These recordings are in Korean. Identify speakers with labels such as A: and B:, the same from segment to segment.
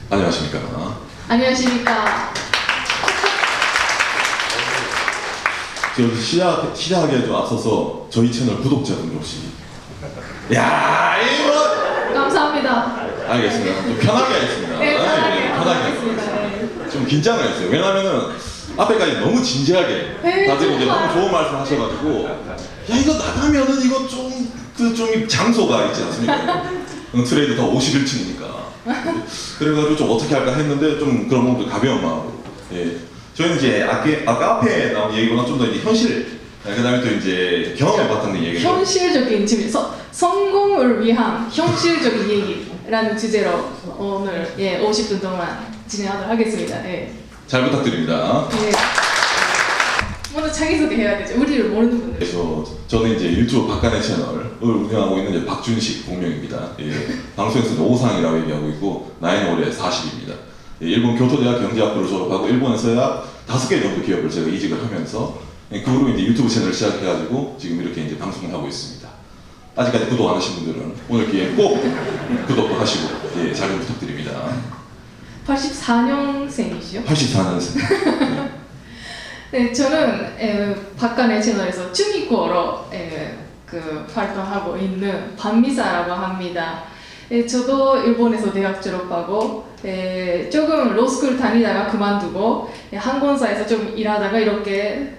A: 안녕하십니까.
B: 안녕하십니까.
A: 시작하기에 좀 앞서서 저희 채널 구독자분들 혹시 야 이거
B: 감사합니다.
A: 알겠습니다. 좀 편하게 하겠습니다.
B: 네, 편하게
A: 편하게
B: 하겠습니다.
A: 하겠습니다. 좀 긴장을 했어요. 왜냐면은 앞에까지 너무 진지하게
B: 네,
A: 다들 이제
B: 정말.
A: 너무 좋은 말씀 하셔가지고 야 이거 나가면은 이거 좀 장소가 있지 않습니까? 트레이드 더 51층이니까 그래가지고 좀 어떻게 할까 했는데 좀 그런 부분도 가벼운 마음으로 저희는 이제 아까 앞에 나온 얘기보다 좀 더 이제 현실 그 다음에 또 이제 경험에 바탕된 얘기를
B: 현실적인 질문, 성공을 위한 현실적인 얘기라는 주제로 오늘 50분 동안 진행하도록 하겠습니다.
A: 잘 부탁드립니다.
B: 먼저 자기소개 해야 되죠. 우리를 모르는 분들.
A: 그래서 저는 이제 유튜브 박간의 채널을 운영하고 있는 이제 박준식 본명입니다. 방송에서는 오상이라고 얘기하고 있고 나이는 올해 40입니다. 일본 교토대학 경제학부를 졸업하고 일본에서 약 5개 정도 기업을 제가 이직을 하면서 그 후로 이제 유튜브 채널을 시작해가지고 지금 이렇게 이제 방송을 하고 있습니다. 아직까지 구독 안 하신 분들은 오늘 기회에 꼭 구독도 하시고 잘 좀 부탁드립니다.
B: 84년생이시죠?
A: 84년생.
B: 네, 저는 박간의 채널에서 쭈미코로 활동하고 있는 반미사라고 합니다. 저도 일본에서 대학 졸업하고 조금 로스쿨 다니다가 그만두고 항공사에서 좀 일하다가 이렇게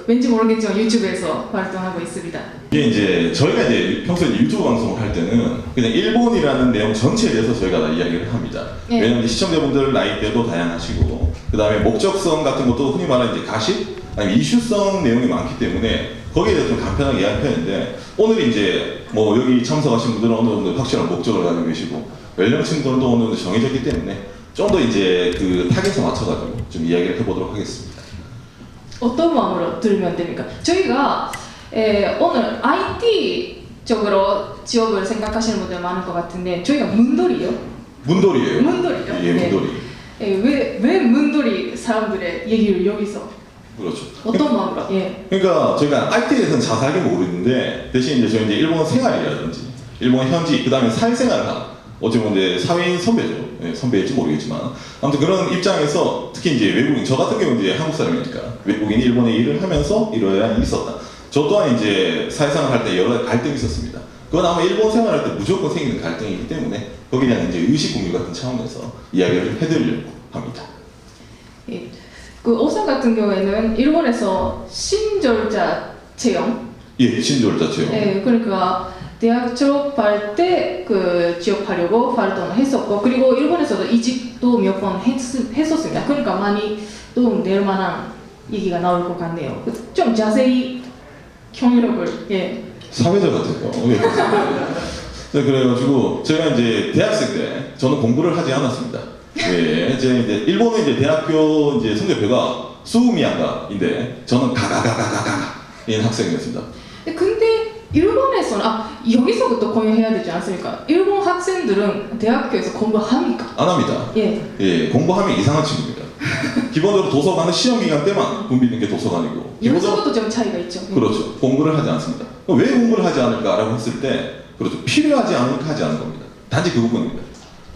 B: 왠지 모르겠지만 유튜브에서 활동하고 있습니다.
A: 이게 이제 저희가 이제 평소에 유튜브 방송을 할 때는 그냥 일본이라는 내용 전체에 대해서 저희가 다 이야기를 합니다.
B: 네.
A: 왜냐하면 시청자분들 나이대도 다양하시고 그 다음에 목적성 같은 것도 흔히 말하는 이제 가십 아니면 이슈성 내용이 많기 때문에 거기에 대해서 좀 간편하게 이야기하는 편인데 오늘 이제 뭐 여기 참석하신 분들은 어느 정도 확실한 목적을 가지고 계시고 연령층들도 어느 정도 정해져 있기 때문에 좀 더 이제 그 타겟에 맞춰가지고 좀 이야기를 해보도록 하겠습니다.
B: 어떤 마음으로 들으면 됩니까? 저희가 오늘 IT 쪽으로 취업을 생각하시는 분들 많을 것 같은데 저희가 문돌이요?
A: 문돌이에요.
B: 문돌이죠?
A: 예, 문돌이.
B: 왜 문돌이 사람들의 얘기를 여기서
A: 그렇죠.
B: 어떤 마음으로?
A: 그러니까 저희가 IT에 대해서는 자세하게 모르는데 대신 이제 저희 이제 일본 생활이라든지 일본 현지 그 다음에 사회생활 어찌 보면 이제 사회인 선배죠. 선배일지 모르겠지만 아무튼 그런 입장에서 특히 이제 외국인 저 같은 경우는 이제 한국 사람이니까 외국인이 일본에 일을 하면서 이러한 일이 있었다. 저 또한 이제 사회생활 할 때 여러 가지 갈등이 있었습니다. 그건 아마 일본 생활할 때 무조건 생기는 갈등이기 때문에 거기에 대한 이제 의식 공유 같은 차원에서 이야기를 좀 해드리려고 합니다.
B: 그 오산 같은 경우에는 일본에서 신졸자 채용.
A: 신졸자 채용.
B: 그러니까 대학 졸업할 때 취업하려고 활동을 했었고 그리고 일본에서도 이직도 몇 번 했었습니다. 그러니까 많이 도움 될 만한 얘기가 나올 것 같네요. 좀 자세히 경력을
A: 사회자 같아요. 그래가지고 제가 이제 대학생 때 저는 공부를 하지 않았습니다. 제가 이제 일본은 이제 대학교 이제 성적표가 수미양가인데 저는 가가인 학생이었습니다.
B: 근데 일본에서는 여기서부터 공유해야 되지 않습니까? 일본 학생들은 대학교에서 공부합니까?
A: 안 합니다. 공부하면 이상한 친구입니다. 기본적으로 도서관은 시험 기간 때만 붐비는 게 도서관이고
B: 여기서부터 좀 차이가 있죠.
A: 그렇죠. 공부를 하지 않습니다. 왜 공부를 하지 않을까라고 했을 때 그렇죠. 필요하지 않으니까 하지 않은 겁니다. 단지 그 부분입니다.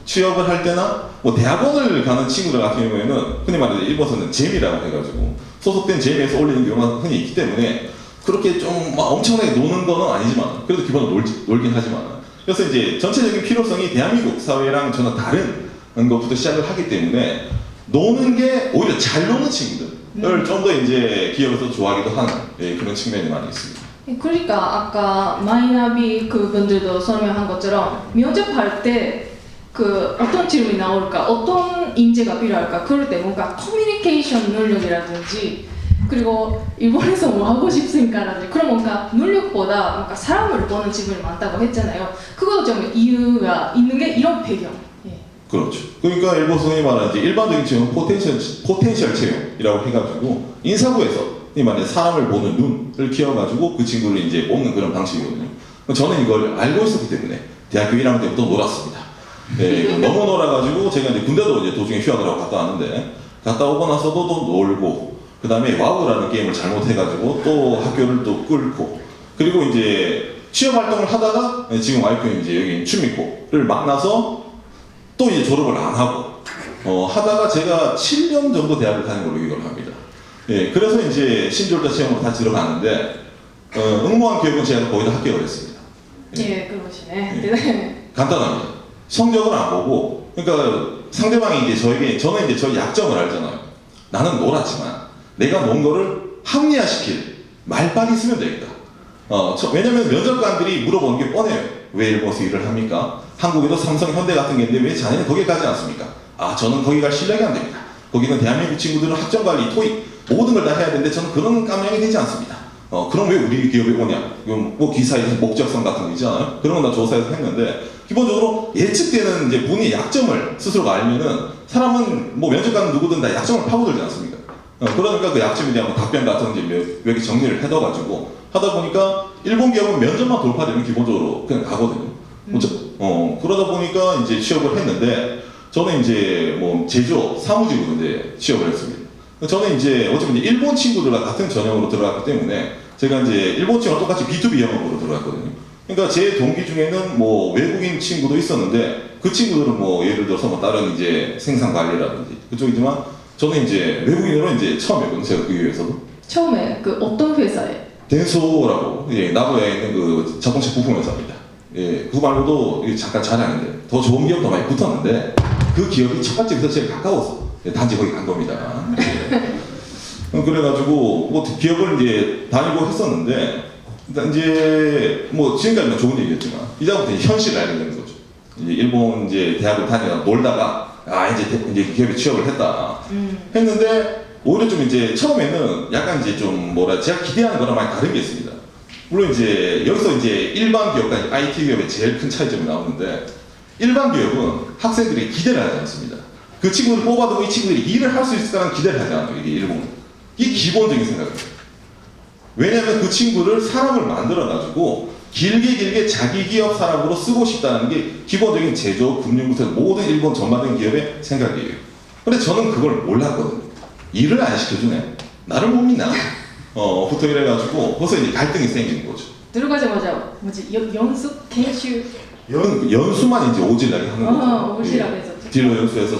A: 취업을 할 때나 뭐 대학원을 가는 친구들 같은 경우에는 흔히 말해서 일본에서는 재미라고 해가지고 소속된 재미에서 올리는 경우가 흔히 있기 때문에 그렇게 좀 막 엄청나게 노는 거는 아니지만 그래도 기본적으로 놀긴 하지만 그래서 이제 전체적인 필요성이 대한민국 사회랑 전혀 다른 것부터 시작을 하기 때문에 노는 게 오히려 잘 노는 친구들을 좀 더 이제 기업에서 좋아하기도 하는 그런 측면이 많이 있습니다.
B: 그러니까 아까 마이나비 그분들도 설명한 것처럼 면접할 때 어떤 질문이 나올까, 어떤 인재가 필요할까 그럴 때 뭔가 커뮤니케이션 능력이라든지 그리고 일본에서 뭐 하고 싶으니까라든지 그런 뭔가 능력보다 뭔가 사람을 보는 질문이 많다고 했잖아요. 그것도 좀 이유가 있는 게 이런 배경.
A: 그렇죠. 그러니까 일본에서 흔히 말하는 일반적인 채용 포텐셜 채용이라고 해가지고 인사부에서 흔히 말하는 사람을 보는 눈을 키워가지고 그 친구를 이제 뽑는 그런 방식이거든요. 저는 이걸 알고 있었기 때문에 대학교 1학년 때부터 놀았습니다. 너무 놀아가지고 제가 이제 군대도 이제 도중에 휴학을 하고 갔다 왔는데 갔다 오고 나서도 또 놀고 그 다음에 와우라는 게임을 잘못해가지고 또 학교를 또 끌고 그리고 이제 취업 활동을 하다가 지금 와이프는 이제 여기 춤미코를 만나서 또 이제 졸업을 안 하고 하다가 제가 7년 정도 대학을 다닌 걸로 기억을 합니다. 예, 그래서 이제 신졸자 시험으로 다시 들어가는데 응모한 기업은 제가 거의 다 합격을 했습니다.
B: 예, 그러시네.
A: 예.
B: 네.
A: 간단합니다. 성적을 안 보고, 그러니까 상대방이 이제 저는 이제 저희 약점을 알잖아요. 나는 놀았지만 내가 논 거를 합리화시킬 말빨이 있으면 되겠다. 왜냐면 면접관들이 물어보는 게 뻔해요. 왜 일본에서 일을 합니까? 한국에도 삼성, 현대 같은 게 있는데 왜 자네는 거기에 가지 않습니까? 아, 저는 거기 갈 실력이 안 됩니다. 거기는 대한민국 친구들은 학점관리, 토익 모든 걸 다 해야 되는데 저는 그런 깜냥이 되지 않습니다. 그럼 왜 우리 기업에 오냐? 이건 뭐 기사에서 목적성 같은 거 있잖아요. 그런 건 다 조사해서 했는데 기본적으로 예측되는 이제 본인의 약점을 스스로가 알면은 사람은 뭐 면접관 누구든 다 약점을 파고들지 않습니까? 그러니까 그 약점에 대한 답변 같은 이제 몇 개 정리를 해둬가지고 하다 보니까 일본 기업은 면접만 돌파되면 기본적으로 그냥 가거든요. 그러다 보니까 이제 취업을 했는데 저는 이제 뭐 제조업 사무직으로 이제 취업을 했습니다. 저는 이제 어차피 이제 일본 친구들과 같은 전형으로 들어갔기 때문에 제가 이제 일본 친구랑 똑같이 B2B 영업으로 들어갔거든요. 그러니까 제 동기 중에는 뭐 외국인 친구도 있었는데 그 친구들은 뭐 예를 들어서 뭐 다른 이제 생산 관리라든지 그쪽이지만 저는 이제 외국인으로 이제 처음이었거든요. 제가 그 기회에서도.
B: 처음에 그 어떤 회사에?
A: 덴소라고 나고야에 있는 그 자동차 부품 회사입니다. 예, 그거 말고도 잠깐 자랑인데 더 좋은 기업도 많이 붙었는데 그 기업이 첫 번째 회사 제일 가까워서 단지 거기 간 겁니다. 예. 그래가지고 뭐 기업을 이제 다니고 했었는데 일단 이제 뭐 지금까지는 좋은 얘기였지만 이제부터 현실을 알게 되는 거죠. 이제 일본 이제 대학을 다니다가 놀다가 이제 기업에 취업을 했다 했는데 오히려 좀 이제 처음에는 약간 이제 좀 제가 기대하는 거랑 많이 다른 게 있습니다. 물론 이제 여기서 이제 일반 기업과 IT 기업의 제일 큰 차이점이 나오는데 일반 기업은 학생들이 기대를 하지 않습니다. 그 친구를 뽑아두고 이 친구들이 일을 할 수 있을까라는 기대를 하지 않아요. 이게 일본은. 이게 기본적인 생각이에요. 왜냐하면 그 친구를 사람을 만들어가지고 길게 자기 기업 사람으로 쓰고 싶다는 게 기본적인 제조업, 금융부터 모든 일본 전반적인 기업의 생각이에요. 근데 저는 그걸 몰랐거든요. 일을 안 시켜주네. 나를 못 믿나? 부터 이래가지고 벌써 이제 갈등이 생기는 거죠.
B: 들어가자마자 연수研修
A: 연수만 이제 오질나게 하는 거죠.
B: 오질나게 했었죠.
A: 딜러 연수에서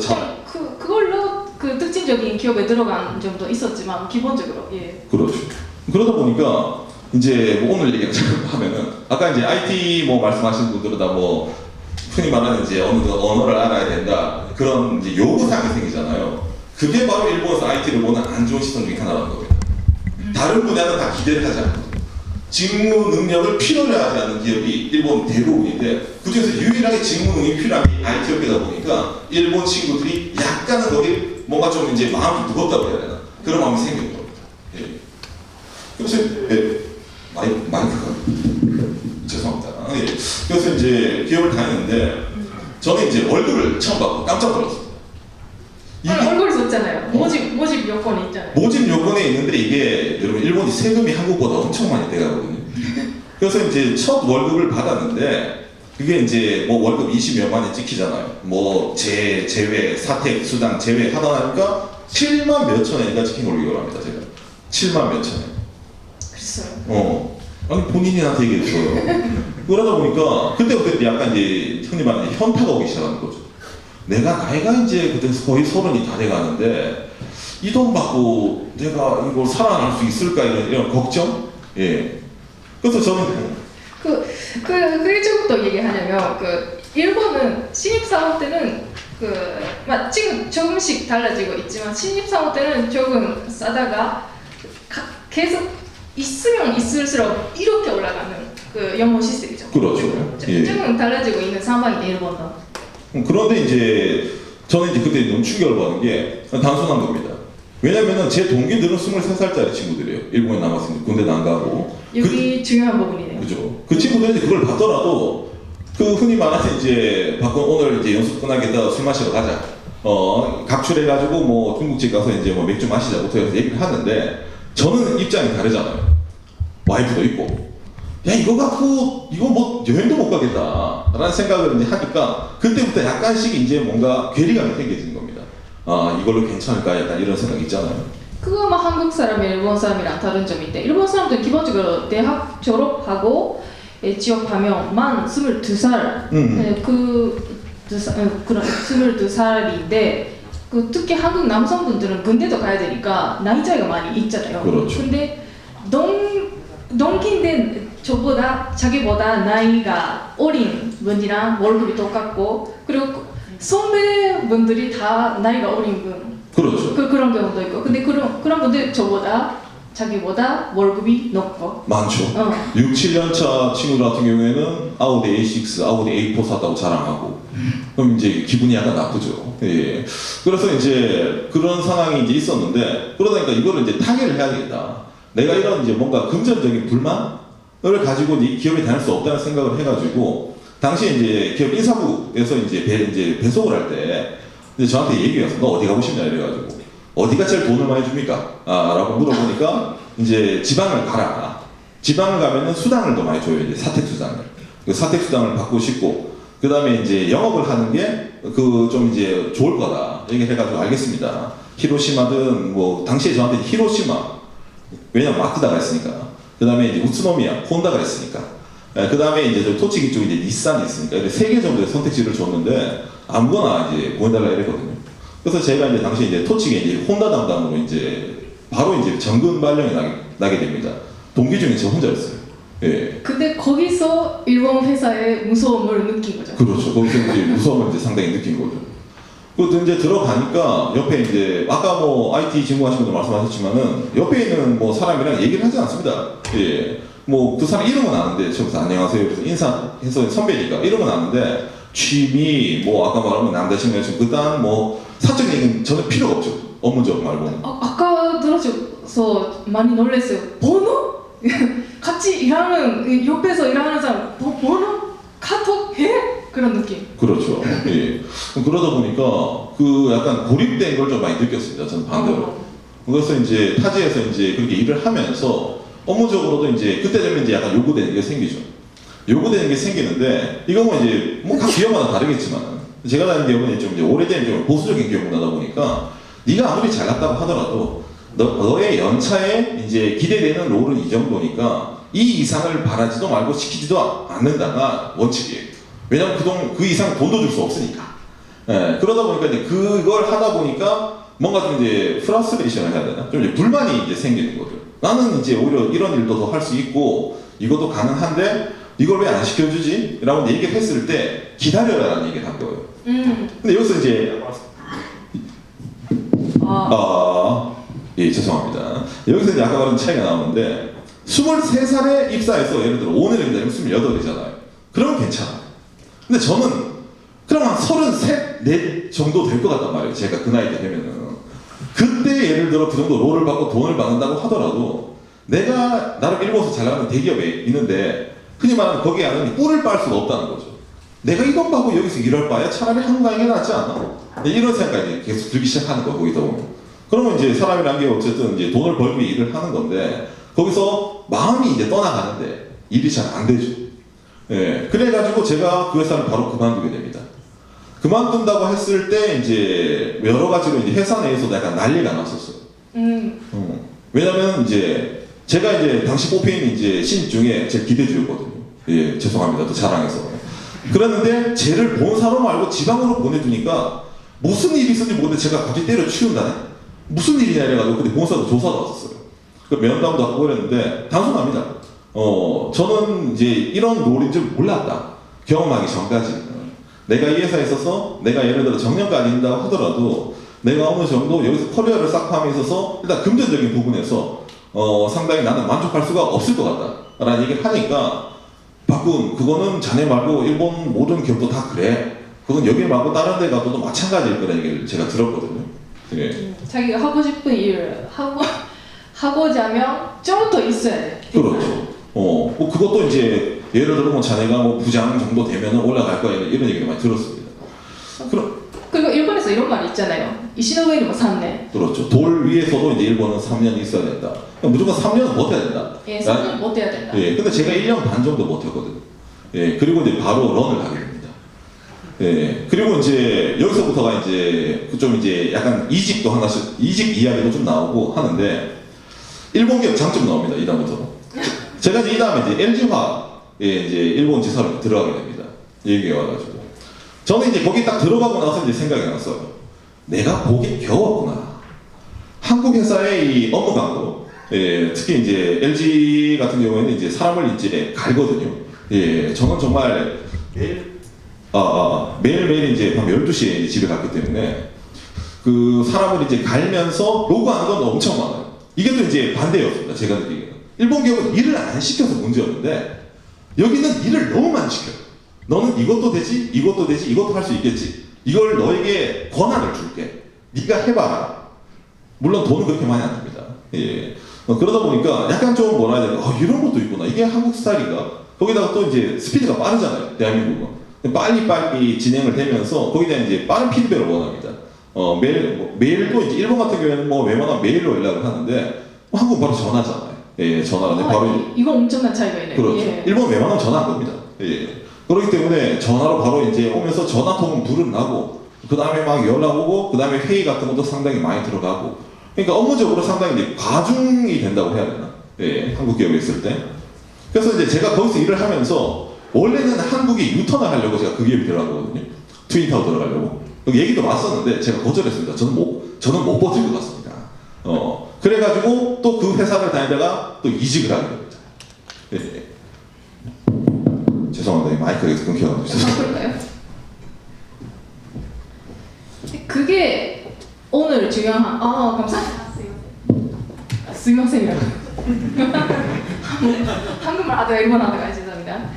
B: 그걸로 그 특징적인 기업에 들어간 점도 있었지만 기본적으로 예.
A: 그렇죠. 그러다 보니까 이제 뭐 오늘 얘기하면은 아까 이제 IT 뭐 말씀하신 분들은 다 뭐 흔히 말하는 이제 언어를 알아야 된다 그런 이제 요구사항이 생기잖아요. 그게 바로 일본에서 IT를 보는 안 좋은 시선 중에 하나라는 겁니다. 다른 분야는 다 기대를 하지 않거든요. 직무 능력을 필요로 하지 않는 기업이 일본 대부분인데 그중에서 유일하게 직무 능력이 필요한 게 IT 업계다 보니까 일본 친구들이 약간은 거기 뭔가 좀 이제 마음이 무겁다고 해야 되나 그런 마음이 생기는 겁니다. 예. 그래서 마이크가 죄송합니다. 예. 그래서 이제 기업을 다녔는데 저는 이제 월급을 처음 받고 깜짝 놀랐습니다.
B: 얼굴이 썼잖아요. 모집 요건이 있잖아요.
A: 모집 요건에 있는데 이게 여러분 일본이 세금이 한국보다 엄청 많이 떼가거든요. 그래서 이제 첫 월급을 받았는데 그게 이제 뭐 월급 20몇만 원 찍히잖아요. 뭐 제외 사택 수당 제외 하다 보니까 7만 몇천 원인가 찍힌 걸로 기억을 합니다. 제가 7만 몇천 원.
B: 글쎄요.
A: 아니 본인이 나한테 얘기했어요. 그러다 보니까 그때부터 약간 이제 흔히 말하는 현타가 오기 시작하는 거죠. 내가 나이가 이제 그때 거의 30이 다 돼가는데 이 돈 받고 내가 이걸 살아날 수 있을까 이런 걱정? 예. 그래서 저는
B: 그게 조금 얘기하냐면 일본은 신입사원 때는 지금 조금씩 달라지고 있지만 신입사원 때는 조금 싸다가 계속 있으면 있을수록 이렇게 올라가는 연봉 시스템이죠.
A: 그렇죠.
B: 조금 달라지고 있는 상황이네 일본도.
A: 그런데 이제 저는 이제 그때 너무 충격을 받은 게 단순한 겁니다. 왜냐면은 제 동기들은 23살짜리 친구들이에요. 일본에 남았으니까 군대도 안 가고.
B: 여기 중요한 부분이네요.
A: 그죠. 그 친구들이 그걸 받더라도 그 흔히 말하는 이제 오늘 이제 연습 끝나겠다 술 마시러 가자. 각출해가지고 뭐 중국집 가서 이제 뭐 맥주 마시자부터 해서 얘기를 하는데 저는 입장이 다르잖아요. 와이프도 있고. 야 이거 갖고 이거 뭐 여행도 못 가겠다 라는 생각을 이제 하니까 그때부터 약간씩 이제 뭔가 괴리감이 생겨지는 겁니다. 이걸로 괜찮을까 약간 이런 생각이 있잖아요.
B: 그거 한국 사람이랑 일본 사람이랑 다른 점인데 일본 사람들은 기본적으로 대학 졸업하고 취업하면 만 22살 그런 22살인데 그 특히 한국 남성분들은 군대도 가야 되니까 나이 차이가 많이 있잖아요.
A: 그렇죠.
B: 근데 동기인데 저보다 자기보다 나이가 어린 분이랑 월급이 똑같고 그리고 선배분들이 다 나이가 어린 분
A: 그렇죠.
B: 그런 경우도 있고 근데 그런 분들 저보다 자기보다 월급이 높고
A: 많죠. 6, 7년 차 친구들 같은 경우에는 아우디 A6, 아우디 A4 샀다고 자랑하고 그럼 이제 기분이 약간 나쁘죠. 예. 그래서 이제 그런 상황이 이제 있었는데 그러다 보니까 이거를 이제 타개를 해야겠다. 내가 이런 이제 뭔가 금전적인 불만을 가지고 이 기업에 다닐 수 없다는 생각을 해가지고 당시에 이제 기업 인사부에서 이제 배송을 할 때 이제 저한테 얘기가 왔어. 너 어디 가고 싶냐 이래가지고 어디가 제일 돈을 많이 줍니까? 라고 물어보니까 이제 지방을 가라. 지방을 가면은 수당을 더 많이 줘요. 이제 사택 수당을. 그 사택 수당을 받고 싶고 그 다음에 이제 영업을 하는 게 그 좀 이제 좋을 거다. 얘기를 해가지고 알겠습니다. 히로시마든 뭐 당시에 저한테 히로시마 왜냐면 마크다가 있으니까. 그 다음에 이제 우츠노미야 혼다가 있으니까. 그 다음에 이제 저 토치기 쪽에 이제 닛산이 있으니까 3개 정도의 선택지를 줬는데 아무거나 이제 보내달라 이랬거든요. 그래서 제가 이제 당시에 이제 토치기에 이제 혼다 담당으로 이제 바로 이제 정근 발령이 나게 됩니다. 동기 중에 저 혼자였어요. 예.
B: 근데 거기서 일본 회사의 무서움을 느낀 거죠.
A: 그렇죠. 거기서 이제 무서움을 이제 상당히 느낀 거죠. 그것도 이제 들어가니까 옆에 이제 아까 뭐 IT 전공하신 분들 말씀하셨지만은 옆에 있는 뭐 사람이랑 얘기를 하지 않습니다. 예. 뭐 그 사람 이름은 아는데 저기서 안녕하세요. 그래서 인사해서 선배니까 이름은 아는데 취미 뭐 아까 말하면 남자친구 여자친구 그다음 뭐 사적 얘기는 저는 필요가 없죠. 업무적 말고.
B: 아까 들어줘서 많이 놀랐어요. 번호? 같이 일하는 옆에서 일하는 사람 번호? 카톡 해? 그런 느낌.
A: 그렇죠. 예. 그러다 보니까 그 약간 고립된 걸 좀 많이 느꼈습니다. 저는 반대로. 그래서 이제 타지에서 이제 그렇게 일을 하면서 업무적으로도 이제 그때 되면 이제 약간 요구되는 게 생기죠. 요구되는 게 생기는데 이건 뭐 이제 뭐 각 기업마다 다르겠지만 제가 다닌 기업은 좀 이제 오래된 좀 보수적인 기업 문화다 보니까 네가 아무리 잘났다고 하더라도 너의 연차에 이제 기대되는 롤은 이 정도니까 이 이상을 바라지도 말고 시키지도 않는다가 원칙이에요. 왜냐면 그 이상 돈도 줄 수 없으니까. 예, 그러다 보니까 이제 그걸 하다 보니까 뭔가 좀 이제 프러스트레이션을 해야 되나? 좀 이제 불만이 이제 생기는 거죠. 나는 이제 오히려 이런 일도 더 할 수 있고 이것도 가능한데 이걸 왜 안 시켜주지? 라고 얘기를 했을 때 기다려라라는 얘기를 한 거예요. 근데 여기서 이제 예, 죄송합니다. 여기서 이제 아까 말한 차이가 나오는데 23살에 입사해서 예를 들어 5년이면 28이잖아요. 그러면 괜찮아요. 근데 저는 그럼 한 33, 4 정도 될 것 같단 말이에요. 제가 그 나이 때 되면은. 그때 예를 들어 그 정도 롤을 받고 돈을 받는다고 하더라도 내가 나름 일본에서 잘 나가는 대기업에 있는데 흔히 말하는 거기에 안에 꿀을 빨 수가 없다는 거죠. 내가 이 돈 받고 여기서 일할 바에 차라리 한국 가는 게 낫지 않아? 이런 생각이 계속 들기 시작하는 거예요. 거기서 보면. 그러면 이제 사람이란 게 어쨌든 이제 돈을 벌기 위해 일을 하는 건데 거기서 마음이 이제 떠나가는데 일이 잘 안 되죠. 예, 그래가지고 제가 그 회사를 바로 그만두게 됩니다. 그만둔다고 했을 때 이제 여러 가지로 이제 회사 내에서도 약간 난리가 났었어요. 왜냐면 이제 제가 이제 당시 뽑힌 이제 신입 중에 제 기대주였거든요. 예, 죄송합니다. 또 자랑해서. 그랬는데 쟤를 본사로 말고 지방으로 보내주니까 무슨 일이 있었는지 모르는데 제가 갑자기 때려치운다네? 무슨 일이냐 이래가지고 그때 본사도 조사도 왔었어요. 그 면담도 하고 그랬는데 단순합니다. 저는 이제 이런 롤인 줄 몰랐다. 경험하기 전까지. 내가 이 회사에 있어서 내가 예를 들어 정년까지 있다고 하더라도 내가 어느 정도 여기서 커리어를 쌓고함에 있어서 일단 금전적인 부분에서 상당히 나는 만족할 수가 없을 것 같다 라는 얘기를 하니까 박군 그거는 자네 말고 일본 모든 기업도 다 그래. 그건 여기 말고 다른 데 가도 마찬가지일 거라는 얘기를 제가 들었거든요. 예.
B: 자기가 하고 싶은 일을 하고자 하면 좀 더 있어야 돼.
A: 그렇죠. 뭐 그것도 이제 예를 들어 뭐 자네가 뭐 부장 정도 되면 올라갈 거야 이런 얘기를 많이 들었습니다.
B: 그리고 일본에서 이런 말이 있잖아요. 이시노우에는 뭐 3년.
A: 그렇죠. 돌 위에서도 이제 일본은 3년이 있어야 된다. 무조건 3년은 버텨야 된다.
B: 예, 3년 버텨야 된다.
A: 예, 근데 제가 1년 반 정도 버텼거든요. 예, 그리고 이제 바로 런을 하게 됩니다. 예, 그리고 이제 여기서부터가 이제 좀 이제 약간 이직도 하나씩 이직 이야기도 좀 나오고 하는데 일본 기업 장점 나옵니다. 이 다음부터. 제가 이제 이 다음에 이제 LG화학에 이제 일본 지사로 들어가게 됩니다. 얘기가 와가지고 저는 이제 거기 딱 들어가고 나서 이제 생각이 났어요. 내가 보기 겨웠구나. 한국 회사의 이 업무 강도, 예, 특히 이제 LG 같은 경우에는 이제 사람을 이제 갈거든요. 예, 저는 정말 매일매일 이제 밤 12시에 집에 갔기 때문에 그 사람을 이제 갈면서 로그하는 건 엄청 많아요. 이게 또 이제 반대였습니다. 제가 느끼기에는. 일본 기업은 일을 안 시켜서 문제였는데 여기는 일을 너무 많이 시켜요. 너는 이것도 되지, 이것도 되지, 이것도 할 수 있겠지. 이걸 너에게 권한을 줄게. 네가 해봐라. 물론 돈은 그렇게 많이 안 줍니다. 예. 그러다 보니까 약간 좀 뭐라 해야 되나, 이런 것도 있구나. 이게 한국 스타일인가? 거기다가 또 이제 스피드가 빠르잖아요. 대한민국은. 빨리빨리 진행을 되면서 거기다 이제 빠른 피드백을 원합니다. 메일도 이제 일본 같은 경우에는 뭐 웬만하면 메일로 연락을 하는데 한국은 바로 전화잖아요. 예, 전화로 바로.
B: 이거 엄청난 차이가 있네요.
A: 그렇죠.
B: 예.
A: 일본 웬만하면 전화 안 겁니다. 예. 그렇기 때문에 전화로 바로 이제 오면서 전화통은 불은 나고 그 다음에 막 연락 오고 그 다음에 회의 같은 것도 상당히 많이 들어가고 그러니까 업무적으로 상당히 이제 과중이 된다고 해야 되나? 예, 한국 기업에 있을 때. 그래서 이제 제가 거기서 일을 하면서 원래는 한국에 유턴을 하려고 제가 그 기업에 들어가거든요. 트윈타워 들어가려고. 여기 얘기도 왔었는데 제가 거절했습니다. 저는 못 버틸 것 같습니다. 그래가지고 또 그 회사를 다니다가 또 이직을 하게 됩니다. 예. 죄송합니다. 이 마이크가 계속 끊겨가지고.
B: 그럴까요? 그게 오늘 중요한 감사합니다. 스미마센이라고. 한국말 하다가 일본 하다가 죄송합니다.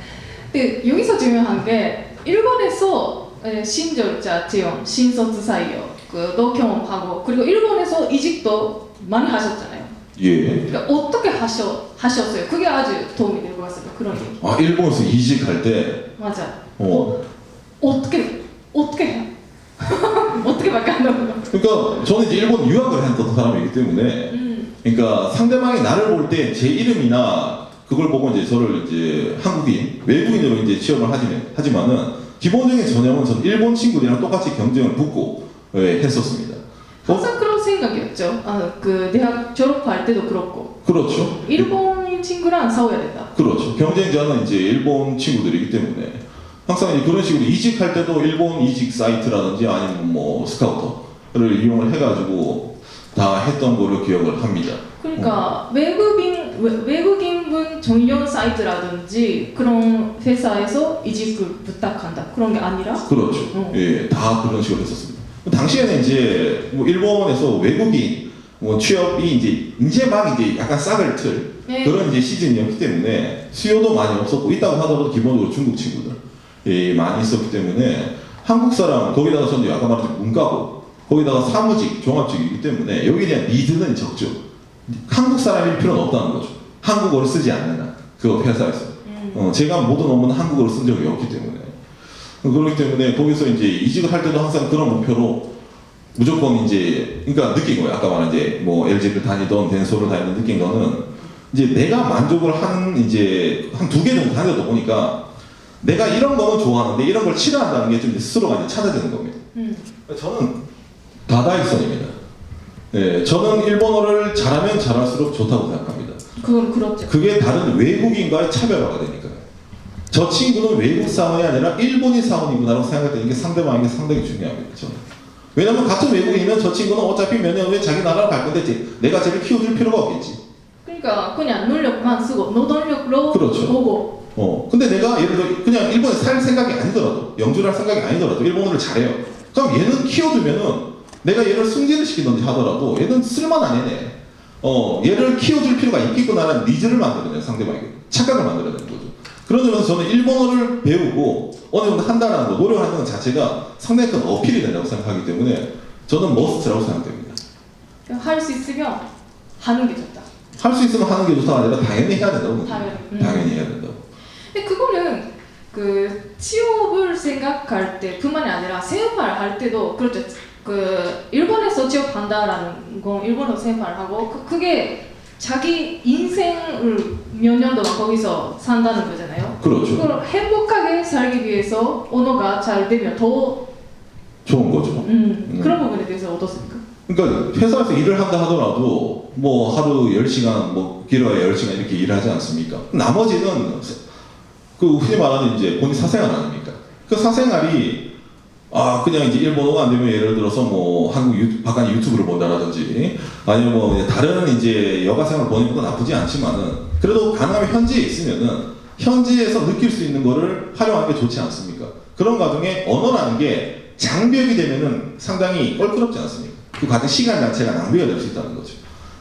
B: 근데 여기서 중요한 게 일본에서 신졸자 채용, 신卒採用도 경험하고 그리고 일본에서 이직도 많이 하셨잖아요.
A: 예.
B: 그러니까 어떻게 하셨어요? 그게 아주 도움이 될 것 같습니다. 그런 얘기.
A: 일본에서 이직할 때.
B: 맞아.
A: 어떻게
B: 어떻게밖에 안 나오는 거.
A: 그러니까 저는 이제 일본 유학을 했던 사람이기 때문에, 그러니까 상대방이 나를 볼 때 제 이름이나 그걸 보고 이제 저를 이제 한국인, 외국인으로 이제 취업을 하지만은 기본적인 전형은 전 일본 친구들이랑 똑같이 경쟁을 붙고 했었습니다.
B: 항상 그런 생각이었죠. 그 대학 졸업할 때도 그렇고.
A: 그렇죠.
B: 일본인 친구랑 싸워야 된다.
A: 그렇죠. 경쟁자는 이제 일본 친구들이기 때문에 항상 이제 그런 식으로 이직할 때도 일본 이직 사이트라든지 아니면 뭐 스카우터를 이용을 해가지고 다 했던 걸로 기억을 합니다.
B: 그러니까 외국인분 전용 사이트라든지 그런 회사에서 이직을 부탁한다 그런 게 아니라.
A: 그렇죠. 예, 다 그런 식으로 했었습니다. 당시에는 이제 뭐 일본에서 외국인 뭐 취업이 이제 막 이제 약간 싹을 틀 그런 이제 시즌이었기 때문에 수요도 많이 없었고 있다고 하더라도 기본적으로 중국 친구들 많이 있었기 때문에 한국 사람 거기다가 저는 아까 말했던 문과고 거기다가 사무직 종합직이기 때문에 여기에 대한 니드는 적죠. 한국 사람일 필요는 없다는 거죠. 한국어를 쓰지 않는 한 그 회사에서 제가 모든 업무는 한국어를 쓴 적이 없기 때문에 그렇기 때문에 거기서 이제 이직을 할 때도 항상 그런 목표로 무조건 이제 그러니까 느낀 거예요. 아까 말한 이제 뭐 LG를 다니던 덴소를 다니던 느낀 거는 이제 내가 만족을 한 이제 한 2개 정도 다니다 보니까 내가 이런 거는 좋아하는데 이런 걸 싫어한다는 게 좀 스스로가 이제 찾아지는 겁니다. 저는 다다익선입니다. 네, 저는 일본어를 잘하면 잘할수록 좋다고 생각합니다.
B: 그건 그렇죠.
A: 그게 다른 외국인과의 차별화가 되니까요. 저 친구는 외국 사원이 아니라 일본인 사원이구나라고 생각되는 게 상대방에게 상당히 중요합니다. 저는. 왜냐면 같은 외국인이면 저 친구는 어차피 몇 년 후에 자기 나라로 갈 건데 내가 쟤를 키워줄 필요가 없겠지.
B: 그러니까 그냥 능력만 쓰고 노동력으로
A: 그렇죠.
B: 보고.
A: 근데 내가 예를 들어 그냥 일본에 살 생각이 아니더라도 영주를 할 생각이 아니더라도 일본어를 잘해요. 그럼 얘는 키워두면은 내가 얘를 승진을 시키든지 하더라도 얘는 쓸만한 애네. 얘를 키워줄 필요가 있겠구나라는 니즈를 만들어내요. 상대방에게. 착각을 만들어내는 거죠. 그런 점에서 저는 일본어를 배우고 어느 정도 한다는 거, 노력하는 것 자체가 상당히 큰 어필이 된다고 생각하기 때문에 저는 머스트라고 생각됩니다.
B: 할 수 있으면 하는 게 좋다.
A: 할 수 있으면 하는 게 좋다가 아니라 당연히 해야 된다고. 당연히 해야 된다고.
B: 근데 그거는 그 취업을 생각할 때뿐만이 아니라 생활할 때도 그렇죠. 그 일본에서 취업한다라는 건 일본에서 생활을 하고 그게 자기 인생을 몇 년 동안 거기서 산다는 거잖아요.
A: 그렇죠.
B: 그걸 행복하게 살기 위해서 언어가 잘 되면 더
A: 좋은 거죠.
B: 그런 부분에 대해서 어떻습니까?
A: 그러니까 회사에서 일을 한다 하더라도 뭐 하루 10시간 뭐 길어야 10시간 이렇게 일을 하지 않습니까? 나머지는 그 흔히 말하는 이제 본인 사생활 아닙니까? 그 사생활이 그냥 이제 일본어가 안 되면 예를 들어서 뭐 바깥 유튜브를 본다라든지 아니면 뭐 다른 이제 여가 생활을 보는 것도 나쁘지 않지만은 그래도 가능하면 현지에 있으면은 현지에서 느낄 수 있는 거를 활용하는 게 좋지 않습니까? 그런 과정에 언어라는 게 장벽이 되면은 상당히 껄끄럽지 않습니까? 그 과정 시간 자체가 낭비가 될 수 있다는 거죠.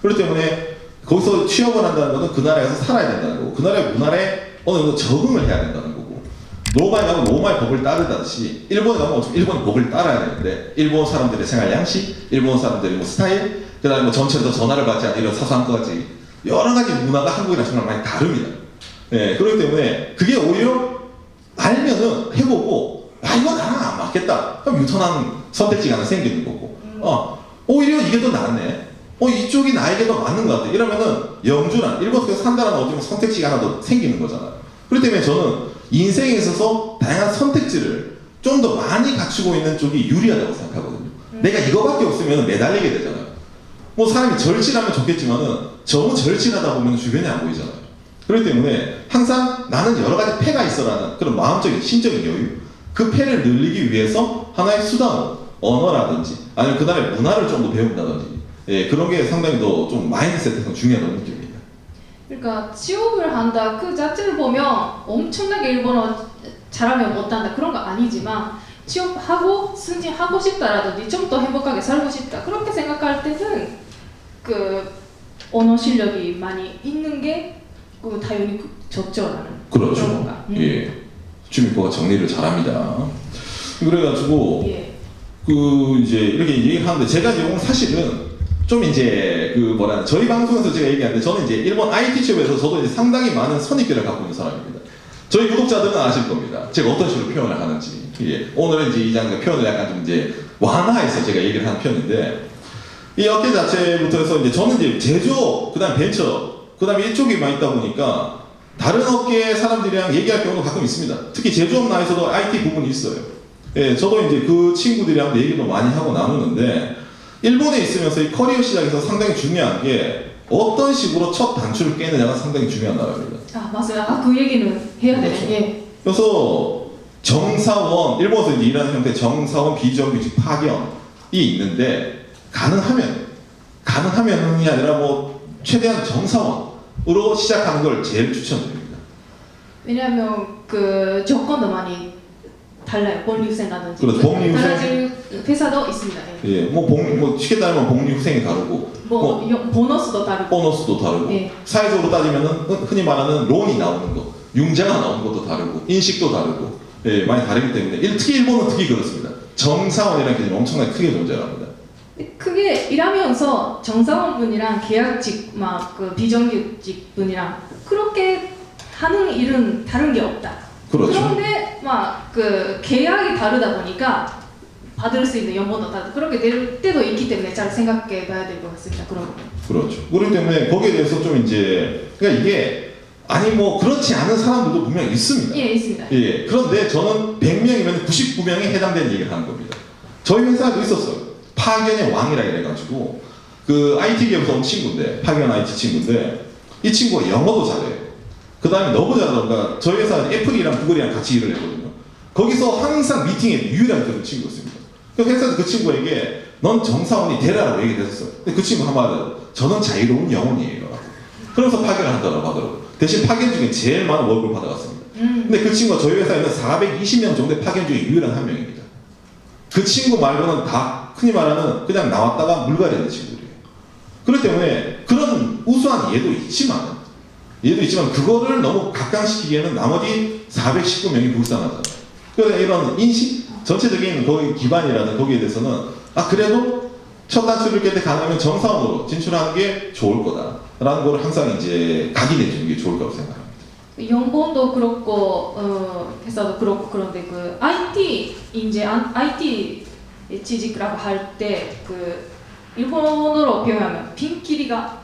A: 그렇기 때문에 거기서 취업을 한다는 것은 그 나라에서 살아야 된다는 거고 그 나라의 문화에 어느 정도 적응을 해야 된다는 거고 로마에 가면 로마의 법을 따르듯이 일본에 가면 어차피 일본의 법을 따라야 되는데 일본 사람들의 생활 양식, 일본 사람들의 뭐 스타일, 그 다음에 뭐 전체로 전화를 받지 않는 이런 사소한 것까지 여러 가지 문화가 한국이랑 정말 많이 다릅니다. 예, 그렇기 때문에 그게 오히려 알면은 해보고 이거 나랑 안 맞겠다. 그럼 유턴하는 선택지가 하나 생기는 거고 오히려 이게 더 낫네. 이쪽이 나에게 더 맞는 것 같아. 이러면은 영주란 일본에서 산다는 어떤 선택지가 하나 더 생기는 거잖아요. 그렇기 때문에 저는 인생에 있어서 다양한 선택지를 좀 더 많이 갖추고 있는 쪽이 유리하다고 생각하거든요. 내가 이거밖에 없으면 매달리게 되잖아요. 뭐 사람이 절친하면 좋겠지만은 너무 절친하다 보면 주변에 안 보이잖아요. 그렇기 때문에 항상 나는 여러 가지 패가 있어라는 그런 마음적인 심적인 여유, 그 패를 늘리기 위해서 하나의 수단으로 언어라든지 아니면 그 나라의 문화를 좀 더 배운다든지 그런 게 상당히 더 좀 마인드셋에서 중요하다고 느낍니다.
B: 그러니까 취업을 한다 그 자체를 보면 엄청나게 일본어 잘하면 못한다 그런 거 아니지만 취업하고 승진하고 싶다라든지 좀 더 행복하게 살고 싶다 그렇게 생각할 때는 그 언어 실력이 많이 있는 게 당연히 좋죠 나는.
A: 그렇죠.
B: 그런 건가.
A: 예, 주미코가 정리를 잘합니다. 그래가지고 그 이제 이렇게 얘기를 하는데 제가 이제 사실은 좀 이제 저희 방송에서 제가 얘기하는데 저는 이제 일본 IT 취업에서 저도 이제 상당히 많은 선입견을 갖고 있는 사람입니다. 저희 구독자들은 아실 겁니다. 제가 어떤 식으로 표현을 하는지. 오늘은 이제 이 장면 표현을 약간 좀 이제 완화해서 제가 얘기를 하는 편인데 이 업계 자체부터 해서 이제 저는 이제 제조업, 그다음 벤처, 그다음에 이쪽에만 있다 보니까 다른 업계 사람들이랑 얘기할 경우도 가끔 있습니다. 특히 제조업 나에서도 IT 부분이 있어요. 저도 이제 그 친구들이랑 얘기도 많이 하고 나누는데 일본에 있으면서 이 커리어 시작에서 상당히 중요한 게 어떤 식으로 첫 단추를 깨느냐가 상당히 중요한 나라입니다.
B: 맞아요. 그 얘기는 해야
A: 그렇죠.
B: 되네.
A: 그래서 정사원, 일본에서 이제 일하는 형태 정사원 비정규직 파견이 있는데 가능하면이 아니라 뭐 최대한 정사원으로 시작하는 걸 제일 추천드립니다.
B: 왜냐하면 그 조건도 많이 달라요. 복리후생이라든지
A: 그렇죠. 복리후생.
B: 달라질 회사도 있습니다.
A: 뭐 쉽게 따지면 복리후생이 다르고
B: 보너스도 다르고
A: 보너스도 다르고 사회적으로 따지면은 흔히 말하는 론이 나오는 거, 융자가 나오는 것도 다르고 인식도 다르고 많이 다르기 때문에 특히 일본은 특히 그렇습니다. 정사원이라는 개념이 엄청나게 크게 존재합니다.
B: 그게 일하면서 정사원분이랑 계약직 그 비정규직 분이랑 그렇게 하는 일은 다른 게 없다.
A: 그렇죠.
B: 그런데 그 계약이 다르다 보니까 받을 수 있는 연봉도 다르고 그렇게 될 때도 있기 때문에 잘 생각해 봐야 될 것 같습니다. 그런 거.
A: 그렇죠. 그렇기 때문에 거기에 대해서 좀 이제 그러니까 이게 뭐 그렇지 않은 사람들도 분명히 있습니다.
B: 있습니다.
A: 그런데 저는 100명이면 99명이 해당되는 얘기를 하는 겁니다. 저희 회사도 있었어요. 파견의 왕이라 그래가지고 그 IT 기업에서 온 친구인데 파견 IT 친구인데 이 친구가 영어도 잘해요. 그 다음에 너무 잘하던가 저희 회사는 애플이랑 구글이랑 같이 일을 했거든요. 거기서 항상 미팅에 유일하게 들은 친구였습니다. 그래서 회사에서 그 친구에게 넌 정사원이 되라라고 얘기했었어요. 근데 그 친구 한마디로 저는 자유로운 영혼이에요. 그러면서 파견을 한다고 하더라고요. 대신 파견 중에 제일 많은 월급을 받아갔습니다. 근데 그 친구가 저희 회사에는 420명 정도의 파견 중에 유일한 한 명입니다. 그 친구 말고는 다 흔히 말하는 그냥 나왔다가 물갈이하는 친구들이에요. 그렇기 때문에 그런 우수한 얘도 있지만 그거를 너무 각광시키기에는 나머지 419명이 불쌍하잖아요. 그래서 이런 인식, 전체적인 거기 기반이라는 거기에 대해서는 그래도 첫 단추를 깰 때 가능하면 정사원으로 진출하는 게 좋을 거다라는 걸 항상 이제 각인해 주는 게 좋을 거라고 생각합니다.
B: 연봉도 그렇고 회사도 그렇고 그런데 그 IT 취직이라고 할 때 그 일본어로 표현하면 빈길이가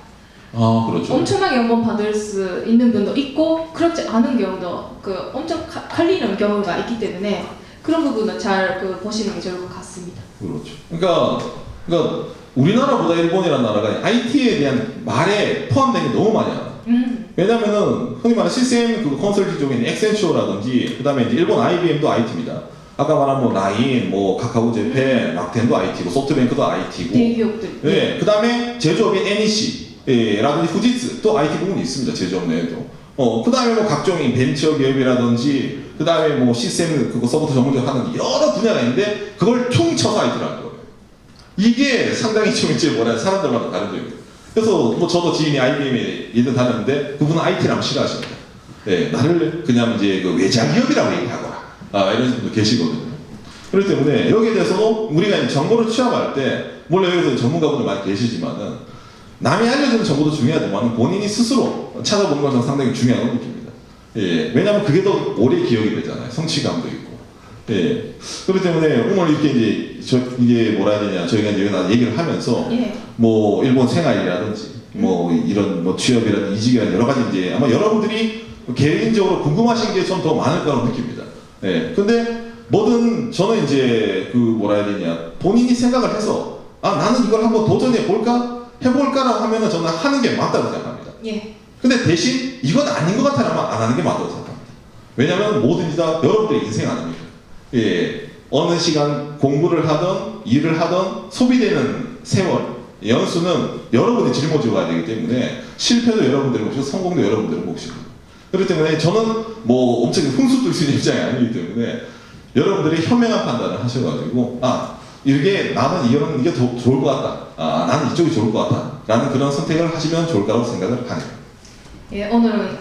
A: 그렇죠.
B: 엄청나게 연봉 받을 수 있는 분도 있고 그렇지 않은 경우도 엄청 갈리는 경우가 있기 때문에 그런 부분은 잘 보시는 게 좋을 것 같습니다.
A: 그렇죠. 그러니까 우리나라보다 일본이라는 나라가 IT에 대한 말에 포함된 게 너무 많이 알아요. 왜냐면은 흔히 말하는 시스템 컨설팅 쪽인 엑센추어라든지 그다음에 이제 일본 IBM도 IT입니다. 아까 말한 뭐 나인, 뭐 카카오 재팬, 락텐도 IT고 소프트뱅크도 IT고
B: 대기업들.
A: 네, 그 다음에 제조업인 NEC 라든지 후지츠 또 IT 부분이 있습니다. 제조업 내에도. 그 다음에 뭐 각종인 벤처 기업이라든지 그 다음에 뭐 시스템 그거 서버트 전문적으로 하는 여러 분야가 있는데 그걸 총쳐서 IT라는 거예요. 이게 상당히 좀 이제 뭐라 사람들마다 다른 점입니다. 그래서 뭐 저도 지인이 IBM에 일을 다녔는데 그분은 IT라면 싫어하십니다. 네, 나를 그냥 이제 그 외장 기업이라고 얘기하거나 이런 분도 계시거든요. 그렇기 때문에 여기에 대해서도 우리가 이제 정보를 취합할 때 물론 여기서 전문가분들 많이 계시지만은 남이 알려주는 정보도 중요하지만 본인이 스스로 찾아보는 것은 상당히 중요하다고 느낍니다. 예, 왜냐하면 그게 더 오래 기억이 되잖아요. 성취감도 있고. 예, 그렇기 때문에 오늘 이렇게 이게 뭐라 해야 되냐 저희가 이제 얘기를 하면서
B: 예.
A: 뭐 일본 생활이라든지 뭐 이런 뭐 취업이라든지 이직이라든지 여러 가지 이제 아마 여러분들이 개인적으로 궁금하신 게 좀 더 많을 거라고 느낍니다. 예, 근데 뭐든 저는 이제 그 뭐라 해야 되냐 본인이 생각을 해서 나는 이걸 한번 도전해 볼까 해볼까라고 하면은 저는 하는 게 맞다고 생각합니다.
B: 예.
A: 근데 대신 이건 아닌 것 같아라면 안 하는 게 맞다고 생각합니다. 왜냐하면 뭐든지 다 여러분들의 인생 아닙니까? 예, 어느 시간 공부를 하던 일을 하던 소비되는 세월 연수는 여러분이 짊어지고 가야 되기 때문에 실패도 여러분들의 몫이고 성공도 여러분들의 몫이고 그렇기 때문에 저는 뭐 엄청 훈수 둘 수 있는 입장이 아니기 때문에 여러분들이 현명한 판단을 하셔가지고 이게 나는 이게 더 좋을 것 같다. 나는 이쪽이 좋을 것 같다. 라는 그런 선택을 하시면 좋을 거라고 생각을 하네요.
B: 예, 오늘은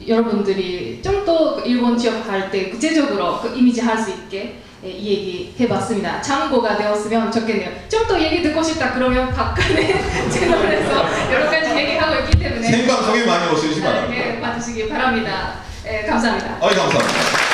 B: 여러분들이 좀 더 일본 취업할 때 구체적으로 그 이미지 할 수 있게 이 얘기 해봤습니다. 참고가 되었으면 좋겠네요. 좀 더 얘기 듣고 싶다 그러면 박근혜 채널에서 여러 가지 얘기하고 있기 때문에
A: 생방송에 많이 오시기 바랍니다.
B: 봐주시기 바랍니다. 감사합니다.
A: 감사합니다.